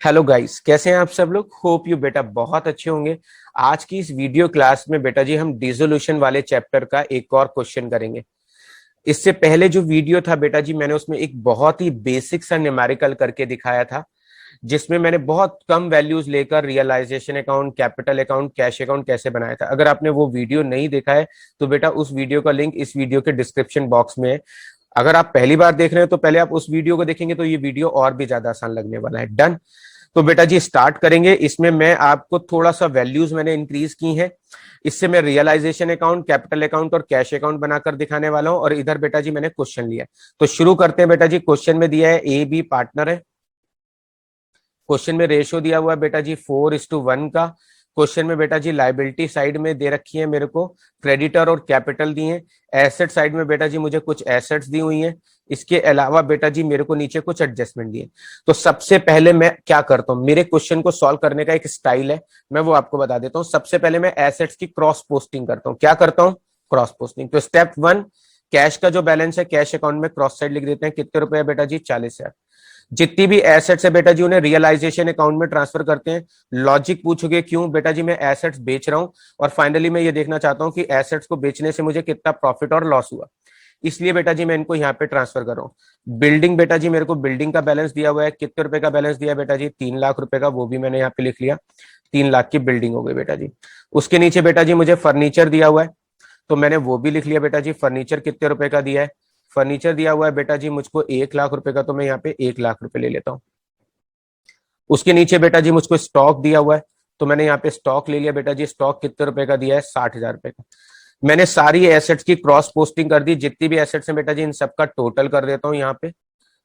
Hello guys, कैसे हैं आप सब लोग। होप यू बेटा बहुत अच्छे होंगे। आज की इस वीडियो क्लास में बेटा जी हम डिसोल्यूशन वाले चैप्टर का एक और क्वेश्चन करेंगे। इससे पहले जो वीडियो था बेटा जी, मैंने उसमें एक बहुत ही बेसिक सा न्यूमेरिकल करके दिखाया था, जिसमें मैंने बहुत कम वैल्यूज लेकर realisation account, capital account, cash account कैसे बनाया था। अगर आपने वो वीडियो नहीं देखा है तो बेटा उस वीडियो का लिंक इस वीडियो के डिस्क्रिप्शन बॉक्स में है। अगर आप पहली बार देख रहे हैं तो पहले आप उस वीडियो को देखेंगे तो ये वीडियो और भी ज्यादा आसान लगने वाला है। डन। तो बेटा जी स्टार्ट करेंगे। इसमें मैं आपको थोड़ा सा वैल्यूज मैंने इंक्रीज की हैं। इससे मैं रियलाइजेशन अकाउंट, कैपिटल अकाउंट और कैश अकाउंट बनाकर दिखाने वाला हूं। और इधर बेटा जी मैंने क्वेश्चन लिया। तो शुरू करते हैं बेटा जी। क्वेश्चन में दिया है ए बी पार्टनर है। क्वेश्चन में रेशियो दिया हुआ है बेटा जी 4:1 का। क्वेश्चन में बेटा जी लाइबिलिटी साइड में दे रखी है मेरे को, क्रेडिटर और कैपिटल दिए हैं। एसेट साइड में बेटा जी मुझे कुछ एसेट्स दी हुई हैं। इसके अलावा बेटा जी मेरे को नीचे कुछ एडजस्टमेंट दिए। तो सबसे पहले मैं क्या करता हूं, मेरे क्वेश्चन को सॉल्व करने का एक स्टाइल है, मैं वो आपको बता देता हूं। सबसे पहले मैं एसेट्स की क्रॉस पोस्टिंग करता हूं। क्या करता हूं? Cross posting. तो स्टेप 1, कैश का जो बैलेंस है कैश अकाउंट में क्रॉस साइड लिख देते हैं। कितने रुपए है बेटा जी? 40,000। जितनी भी एसेट्स है बेटा जी उन्हें रियलाइजेशन अकाउंट में ट्रांसफर करते हैं। लॉजिक पूछोगे क्यों? बेटा जी मैं एसेट्स बेच रहा हूं और फाइनली मैं ये देखना चाहता हूं कि एसेट्स को बेचने से मुझे कितना प्रॉफिट और लॉस हुआ, इसलिए बेटा जी मैं इनको यहाँ पे ट्रांसफर कर रहा हूँ। बिल्डिंग बेटा जी मेरे को बिल्डिंग का बैलेंस दिया हुआ है। कितने रुपए का बैलेंस दिया बेटा जी? 3 लाख रुपए का, वो भी मैंने यहाँ पे लिख लिया। 3 लाख की बिल्डिंग हो गई बेटा जी। उसके नीचे बेटा जी मुझे फर्नीचर दिया हुआ है, तो मैंने वो भी लिख लिया बेटा जी। फर्नीचर कितने रुपए का दिया है? फर्नीचर दिया हुआ है बेटा जी मुझको 1 लाख रुपए का, तो मैं यहाँ पे 1 लाख रुपए ले लेता हूँ। उसके नीचे बेटा जी मुझको स्टॉक दिया हुआ है, तो मैंने यहाँ पे स्टॉक ले लिया बेटा जी। स्टॉक कितने रुपए का दिया है? 60,000 रुपए का। मैंने सारी एसेट्स की क्रॉस पोस्टिंग कर दी। जितनी भी एसेट्स हैं बेटा जी इन सबका टोटल कर देता हूँ यहाँ पे।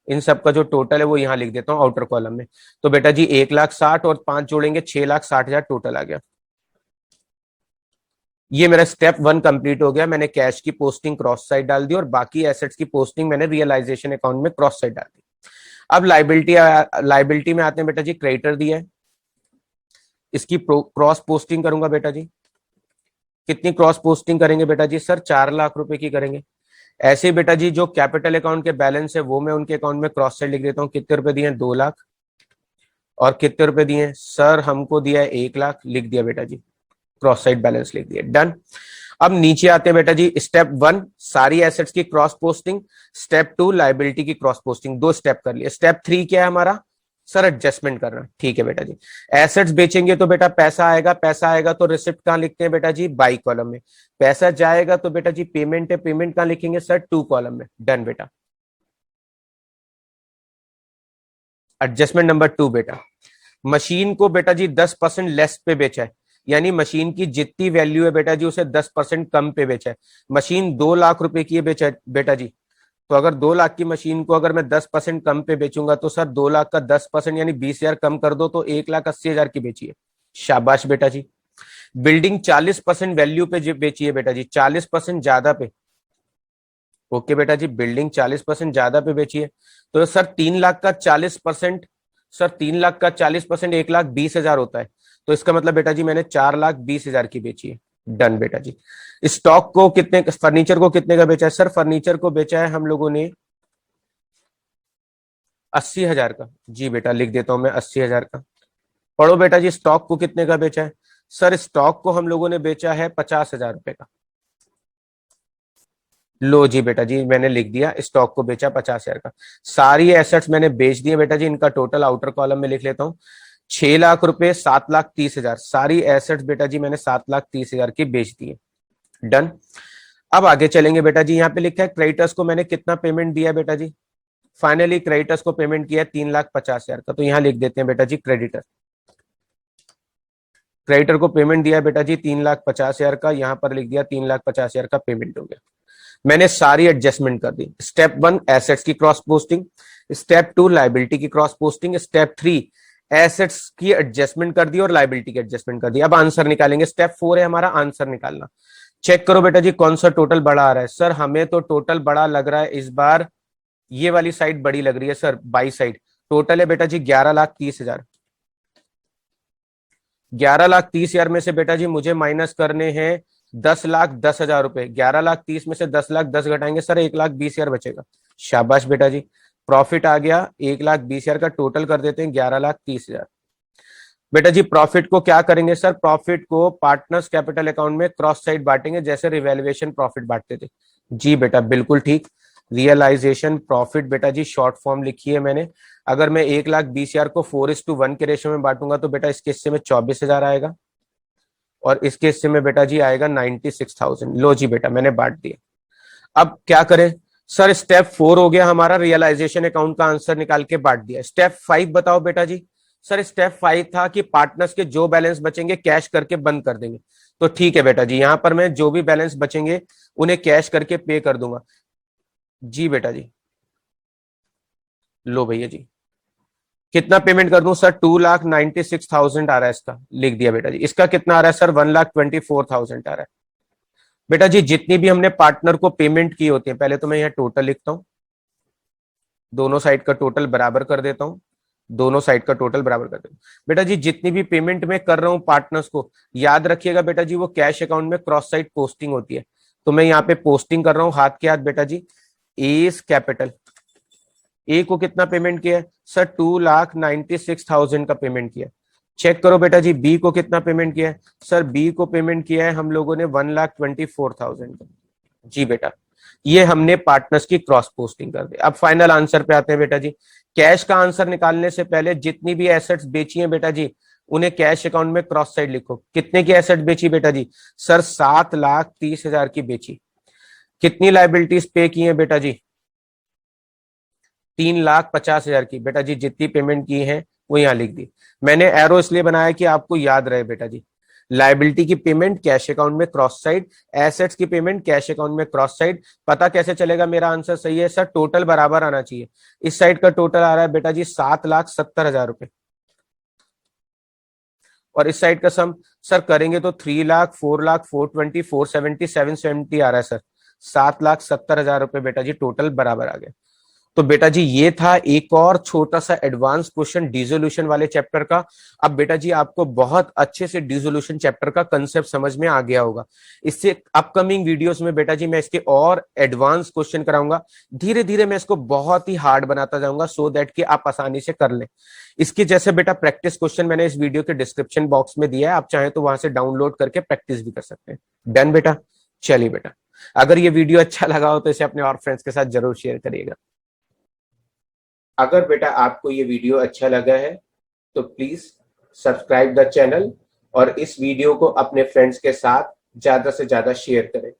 इन सबका जो टोटल है वो यहाँ लिख देता हूँ आउटर कॉलम में। तो बेटा जी 1,60,000 और 5 जोड़ेंगे 6,60,000 टोटल आ गया। ये मेरा स्टेप 1 कंप्लीट हो गया। मैंने कैश की पोस्टिंग क्रॉस साइड डाल दी और बाकी एसेट्स की पोस्टिंग मैंने रियलाइजेशन अकाउंट में क्रॉस साइड डाल दी। अब लाइबिलिटी में आते हैं बेटा जी। क्रेडिटर दिया है, इसकी क्रॉस पोस्टिंग करूंगा बेटा जी। कितनी क्रॉस पोस्टिंग करेंगे बेटा जी? सर 4 लाख रुपए की करेंगे। ऐसे ही बेटा जी जो कैपिटल अकाउंट के बैलेंस है वो मैं उनके अकाउंट में क्रॉस साइड लिख देता हूँ। कितने रुपए दिए? 2 लाख। और कितने रुपए दिए? सर हमको दिया है 1 लाख, लिख दिया बेटा जी। क्रॉस साइड बैलेंस लिख दिया। डन। अब नीचे आते हैं बेटा जी। स्टेप 1 सारी एसेट्स की क्रॉस पोस्टिंग। स्टेप 2 लाइबिलिटी की क्रॉस पोस्टिंग। 2 स्टेप कर लिए। स्टेप 3 क्या है हमारा? सर एडजस्टमेंट करना। ठीक है बेटा जी। एसेट्स बेचेंगे तो बेटा पैसा आएगा, पैसा आएगा तो रिसिप्ट कहां लिखते हैं बेटा जी? बाई कॉलम में। पैसा जाएगा तो बेटा जी पेमेंट है, पेमेंट कहां लिखेंगे? सर 2 कॉलम में। डन बेटा। एडजस्टमेंट नंबर 2 बेटा, मशीन को बेटा जी 10% लेस पे बेचा है, यानी मशीन की जितनी वैल्यू है बेटा जी उसे 10% कम पे बेचा है। मशीन 2 लाख रुपए की है बेचा बेटा जी, तो अगर 2 लाख की मशीन को अगर मैं 10% कम पे बेचूंगा तो सर 2 लाख का 10% यानी 20,000 कम कर दो तो 1,80,000 की बेची है। शाबाश बेटा जी। बिल्डिंग 40% वैल्यू पे बेची है बेटा जी, 40% ज्यादा पे। ओके बेटा जी, बिल्डिंग 40% ज्यादा पे बेची है। तो सर 3 लाख का 40%, सर 3 लाख का 40% 1,20,000 होता है। तो इसका मतलब बेटा जी मैंने 4,20,000 की बेची है। डन बेटा जी। स्टॉक को कितने, फर्नीचर को कितने का बेचा है? सर फर्नीचर को बेचा है हम लोगों ने 80,000 का। जी बेटा लिख देता हूं मैं 80,000 का। पढ़ो बेटा जी स्टॉक को कितने का बेचा है? सर स्टॉक को हम लोगों ने बेचा है 50,000 रुपए का। लो जी बेटा जी मैंने लिख दिया, स्टॉक को बेचा 50,000 का। सारी एसेट्स मैंने बेच दी बेटा जी। इनका टोटल आउटर कॉलम में लिख लेता हूँ। 6 लाख रुपए 7,30,000, सारी एसेट्स बेटा जी मैंने 7,30,000 की बेच दी है। डन। अब आगे चलेंगे बेटा जी। यहाँ पे लिखा है क्रेडिटर्स को मैंने कितना पेमेंट दिया बेटा जी? फाइनली क्रेडिटर्स को पेमेंट किया 3,50,000 का, तो यहाँ लिख देते हैं बेटा जी क्रेडिटर। क्रेडिटर को पेमेंट दिया बेटा जी 3,50,000 का, यहाँ पर लिख दिया 3,50,000 का पेमेंट हो गया। मैंने सारी एडजस्टमेंट कर दी। स्टेप 1 एसेट्स की क्रॉस पोस्टिंग। स्टेप 2 लाइबिलिटी की क्रॉस पोस्टिंग। स्टेप 3 एसेट्स की एडजस्टमेंट कर दी और लाइबिलिटी की एडजस्टमेंट कर दी। अब आंसर निकालेंगे। स्टेप 4 है हमारा आंसर निकालना। चेक करो बेटा जी कौन सा टोटल बड़ा आ रहा है। सर हमें तो टोटल बड़ा लग रहा है इस बार, ये वाली साइड बड़ी लग रही है सर, बाई साइड। टोटल है बेटा जी 11,30,000। 11,30,000 में से बेटा जी मुझे माइनस करने हैं 10,10,000 रुपए। 11,30,000 में से 10,10,000 घटाएंगे सर 1,20,000 बचेगा। शाबाश बेटा जी। प्रॉफिट आ गया 1,20,000 का, टोटल कर देते हैं 11,30,000। बेटा जी प्रॉफिट को क्या करेंगे सर, प्रॉफिट को पार्टनर्स कैपिटल अकाउंट में क्रॉस साइड बांटेंगे जैसे रिवैल्यूएशन प्रॉफिट बांटते थे। जी बेटा बिल्कुल ठीक। रियलाइजेशन प्रॉफिट बेटा जी शॉर्ट फॉर्म लिखी है मैंने। अगर मैं 1,20,000 को 4:1 के रेशो में बांटूंगा तो बेटा इसके हिस्से में 24,000 आएगा और इसके हिस्से में बेटा जी आएगा 96,000। लो जी बेटा मैंने बांट दिया। अब क्या करें सर, स्टेप 4 हो गया हमारा, रियलाइजेशन अकाउंट का आंसर निकाल के बांट दिया। स्टेप 5 बताओ बेटा जी। सर स्टेप 5 था कि पार्टनर्स के जो बैलेंस बचेंगे कैश करके बंद कर देंगे। तो ठीक है बेटा जी, यहां पर मैं जो भी बैलेंस बचेंगे उन्हें कैश करके पे कर दूंगा। जी बेटा जी, लो भैया जी, कितना पेमेंट कर दूं सर, 2,96,000 आ रहा है इसका, लिख दिया बेटा जी। इसका कितना आ रहा है सर, 1,24,000 आ रहा है। बेटा जी जितनी भी हमने पार्टनर को पेमेंट की होती है, पहले तो मैं यहाँ टोटल लिखता हूं, दोनों साइड का टोटल बराबर कर देता हूं, दोनों साइड का टोटल बराबर कर देता हूं। बेटा जी जितनी भी पेमेंट मैं कर रहा हूं पार्टनर्स को, याद रखिएगा बेटा जी वो कैश अकाउंट में क्रॉस साइड पोस्टिंग होती है। तो मैं यहाँ पे पोस्टिंग कर रहा हूं हाथ के हाथ बेटा जी। एस कैपिटल ए को कितना पेमेंट किया है सर, 2,96,000 का पेमेंट किया। चेक करो बेटा जी बी को कितना पेमेंट किया है सर, बी को पेमेंट किया है हम लोगों ने 1,24,000 का। जी बेटा, ये हमने पार्टनर्स की क्रॉस पोस्टिंग कर दी। अब फाइनल आंसर पे आते हैं बेटा जी। कैश का आंसर निकालने से पहले जितनी भी एसेट्स बेची हैं बेटा जी उन्हें कैश अकाउंट में क्रॉस साइड लिखो। कितने की एसेट बेची बेटा जी सर, 7,30,000 की बेची। कितनी लाइबिलिटीज पे की हैं बेटा जी, 3,50,000 की। बेटा जी जितनी पेमेंट की है वो यहां लिख दी। मैंने एरो इसलिए बनाया कि आपको याद रहे बेटा जी। लाइबिलिटी की पेमेंट कैश अकाउंट में क्रॉस साइड, एसेट्स की पेमेंट कैश अकाउंट में क्रॉस साइड। पता कैसे चलेगा मेरा आंसर सही है सर, टोटल बराबर आना चाहिए। इस साइड का टोटल आ रहा है बेटा जी 7,70,000 रुपए और इस साइड का सम सर करेंगे तो 3,00,000, 4,00,000, 420, 470, 770 आ रहा है सर। 7,70,000 रुपए बेटा जी टोटल बराबर आ गया। तो बेटा जी ये था एक और छोटा सा एडवांस क्वेश्चन डिसोल्यूशन वाले चैप्टर का। अब बेटा जी आपको बहुत अच्छे से डिसोल्यूशन चैप्टर का कंसेप्ट समझ में आ गया होगा। इससे अपकमिंग वीडियोस में बेटा जी मैं इसके और एडवांस क्वेश्चन कराऊंगा। धीरे धीरे मैं इसको बहुत ही हार्ड बनाता जाऊंगा सो दैट कि आप आसानी से कर लें। इसके जैसे बेटा प्रैक्टिस क्वेश्चन मैंने इस वीडियो के डिस्क्रिप्शन बॉक्स में दिया है, आप चाहें तो वहां से डाउनलोड करके प्रैक्टिस भी कर सकते हैं। डन बेटा, चलिए बेटा, अगर ये वीडियो अच्छा लगा हो तो इसे अपने और फ्रेंड्स के साथ जरूर शेयर करिएगा। अगर बेटा आपको ये वीडियो अच्छा लगा है तो प्लीज सब्सक्राइब द चैनल और इस वीडियो को अपने फ्रेंड्स के साथ ज्यादा से ज्यादा शेयर करें।